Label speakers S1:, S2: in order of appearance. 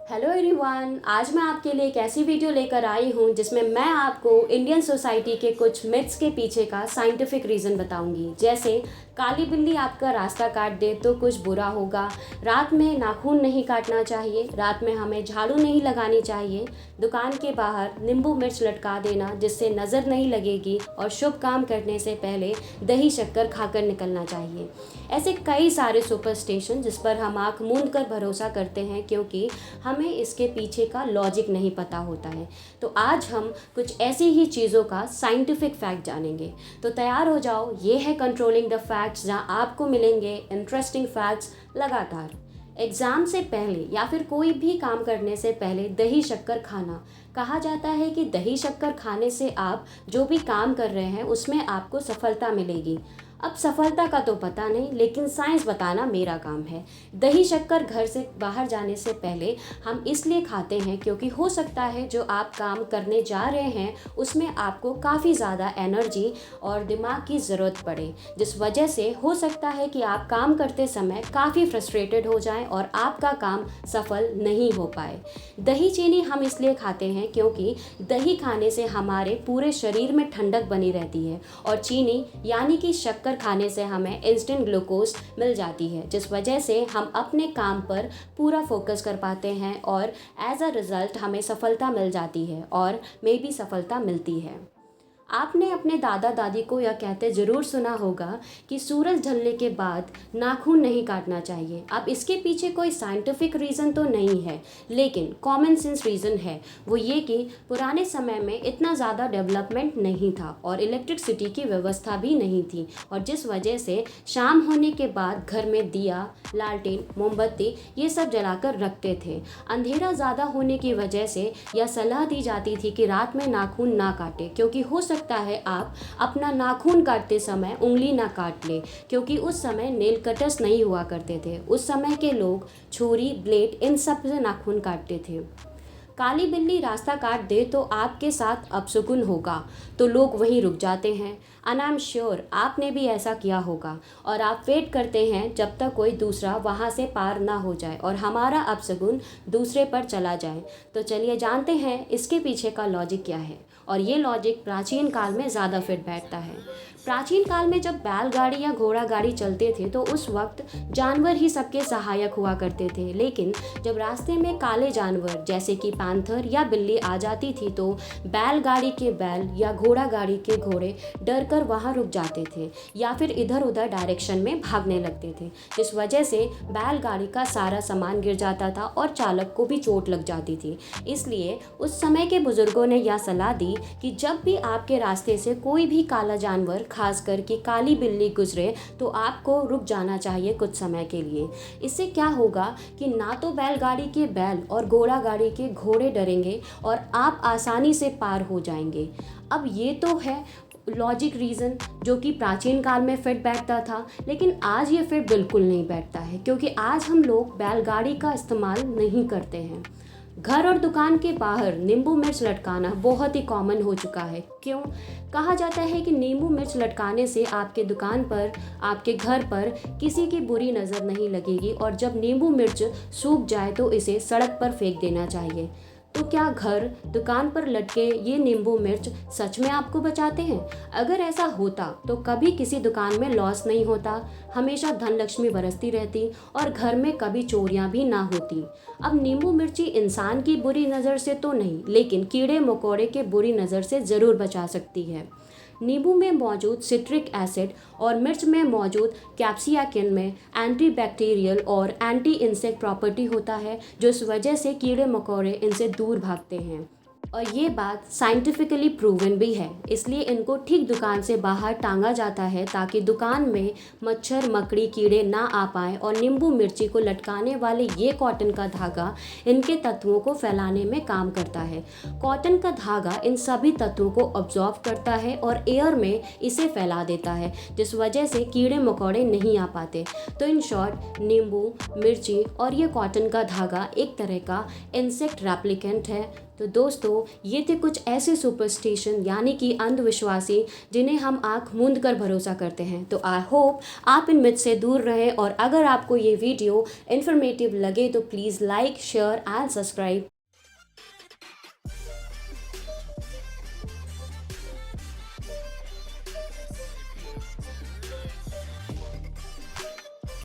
S1: Hello everyone, आज मैं आपके लिए एक ऐसी वीडियो लेकर आई हूँ जिसमें मैं आपको इंडियन सोसाइटी के कुछ मिथ्स के पीछे का साइंटिफिक रीज़न बताऊंगी। जैसे काली बिल्ली आपका रास्ता काट दे तो कुछ बुरा होगा, रात में नाखून नहीं काटना चाहिए, रात में हमें झाड़ू नहीं लगानी चाहिए, दुकान के बाहर नींबू मिर्च लटका देना जिससे नज़र नहीं लगेगी, और शुभ काम करने से पहले दही शक्कर खाकर निकलना चाहिए। ऐसे कई सारे सुपरस्टिशन जिस पर हम आँख मूंद कर भरोसा करते हैं क्योंकि हमें इसके पीछे का लॉजिक नहीं पता होता है। तो आज हम कुछ ऐसी ही चीज़ों का साइंटिफिक फैक्ट जानेंगे। तो तैयार हो जाओ, ये है कंट्रोलिंग द फैक्ट्स, जहाँ आपको मिलेंगे इंटरेस्टिंग फैक्ट्स लगातार। एग्ज़ाम से पहले या फिर कोई भी काम करने से पहले दही शक्कर खाना। कहा जाता है कि दही शक्कर खाने से आप जो भी काम कर रहे हैं उसमें आपको सफलता मिलेगी। अब सफलता का तो पता नहीं, लेकिन साइंस बताना मेरा काम है। दही शक्कर घर से बाहर जाने से पहले हम इसलिए खाते हैं क्योंकि हो सकता है जो आप काम करने जा रहे हैं उसमें आपको काफ़ी ज़्यादा एनर्जी और दिमाग की ज़रूरत पड़े, जिस वजह से हो सकता है कि आप काम करते समय काफ़ी फ्रस्ट्रेटेड हो जाएं और आपका काम सफल नहीं हो पाए। दही चीनी हम इसलिए खाते हैं क्योंकि दही खाने से हमारे पूरे शरीर में ठंडक बनी रहती है, और चीनी यानी कि शक्कर खाने से हमें इंस्टेंट ग्लूकोज मिल जाती है, जिस वजह से हम अपने काम पर पूरा फोकस कर पाते हैं और एज अ रिज़ल्ट हमें सफलता मिल जाती है और मे भी सफलता मिलती है। आपने अपने दादा दादी को यह कहते ज़रूर सुना होगा कि सूरज ढलने के बाद नाखून नहीं काटना चाहिए। अब इसके पीछे कोई साइंटिफिक रीज़न तो नहीं है, लेकिन कॉमन सेंस रीज़न है। वो ये कि पुराने समय में इतना ज़्यादा डेवलपमेंट नहीं था और इलेक्ट्रिसिटी की व्यवस्था भी नहीं थी, और जिस वजह से शाम होने के बाद घर में दिया, लालटेन, मोमबत्ती ये सब जलाकर रखते थे। अंधेरा ज़्यादा होने की वजह से यह सलाह दी जाती थी कि रात में नाखून ना काटे, क्योंकि हो सकता है आप अपना नाखून काटते समय उंगली ना काट ले, क्योंकि उस समय नेल कटर्स नहीं हुआ करते थे। उस समय के लोग छुरी, ब्लेड इन सब से नाखून काटते थे। काली बिल्ली रास्ता काट दे तो आपके साथ अपशकुन होगा, तो लोग वहीं रुक जाते हैं। एंड आई एम श्योर आपने भी ऐसा किया होगा, और आप वेट करते हैं जब तक कोई दूसरा वहां से पार ना हो जाए और हमारा अपशकुन दूसरे पर चला जाए। तो चलिए जानते हैं इसके पीछे का लॉजिक क्या है, और ये लॉजिक प्राचीन काल में ज़्यादा फिट बैठता है। प्राचीन काल में जब बैलगाड़ी या घोड़ा गाड़ी चलते थे तो उस वक्त जानवर ही सबके सहायक हुआ करते थे, लेकिन जब रास्ते में काले जानवर जैसे कि पैंथर या बिल्ली आ जाती थी तो बैलगाड़ी के बैल या घोड़ा गाड़ी के घोड़े डर कर वहाँ रुक जाते थे या फिर इधर उधर डायरेक्शन में भागने लगते थे, जिस वजह से बैलगाड़ी का सारा सामान गिर जाता था और चालक को भी चोट लग जाती थी। इसलिए उस समय के बुजुर्गों ने यह सलाह दी कि जब भी आपके रास्ते से कोई भी काला जानवर, खासकर कि काली बिल्ली गुजरे, तो आपको रुक जाना चाहिए कुछ समय के लिए। इससे क्या होगा कि ना तो बैलगाड़ी के बैल और घोड़ा गाड़ी के घोड़े डरेंगे और आप आसानी से पार हो जाएंगे। अब ये तो है लॉजिक रीज़न जो कि प्राचीन काल में फिट बैठता था, लेकिन आज ये फिट बिल्कुल नहीं बैठता है, क्योंकि आज हम लोग बैलगाड़ी का इस्तेमाल नहीं करते हैं। घर और दुकान के बाहर नींबू मिर्च लटकाना बहुत ही कॉमन हो चुका है। क्यों? कहा जाता है कि नींबू मिर्च लटकाने से आपके दुकान पर, आपके घर पर किसी की बुरी नज़र नहीं लगेगी, और जब नींबू मिर्च सूख जाए तो इसे सड़क पर फेंक देना चाहिए। तो क्या घर दुकान पर लटके ये नींबू मिर्च सच में आपको बचाते हैं? अगर ऐसा होता तो कभी किसी दुकान में लॉस नहीं होता, हमेशा धन लक्ष्मी बरसती रहती और घर में कभी चोरियां भी ना होती। अब नींबू मिर्ची इंसान की बुरी नज़र से तो नहीं, लेकिन कीड़े मकोड़े के बुरी नज़र से ज़रूर बचा सकती है। नींबू में मौजूद सिट्रिक एसिड और मिर्च में मौजूद कैप्सियाकिन में एंटीबैक्टीरियल और एंटी इंसेक्ट प्रॉपर्टी होता है, जो इस वजह से कीड़े मकोड़े इनसे दूर भागते हैं। और ये बात साइंटिफिकली प्रूवन भी है, इसलिए इनको ठीक दुकान से बाहर टांगा जाता है ताकि दुकान में मच्छर, मकड़ी, कीड़े ना आ पाएँ, और नींबू मिर्ची को लटकाने वाले ये कॉटन का धागा इनके तत्वों को फैलाने में काम करता है। कॉटन का धागा इन सभी तत्वों को ऑब्जॉर्व करता है और एयर में इसे फैला देता है, जिस वजह से कीड़े मकोड़े नहीं आ पाते। तो इन शॉर्ट नींबू, मिर्ची और ये कॉटन का धागा एक तरह का इंसेक्ट रेप्लिकेंट है। तो तो दोस्तों ये थे कुछ ऐसे सुपरस्टिशन यानी कि अंधविश्वासी जिन्हें हम आंख मूंद कर भरोसा करते हैं। तो आई होप आप इन मिथ से दूर रहें, और अगर आपको ये वीडियो इन्फॉर्मेटिव लगे तो please like, share and subscribe.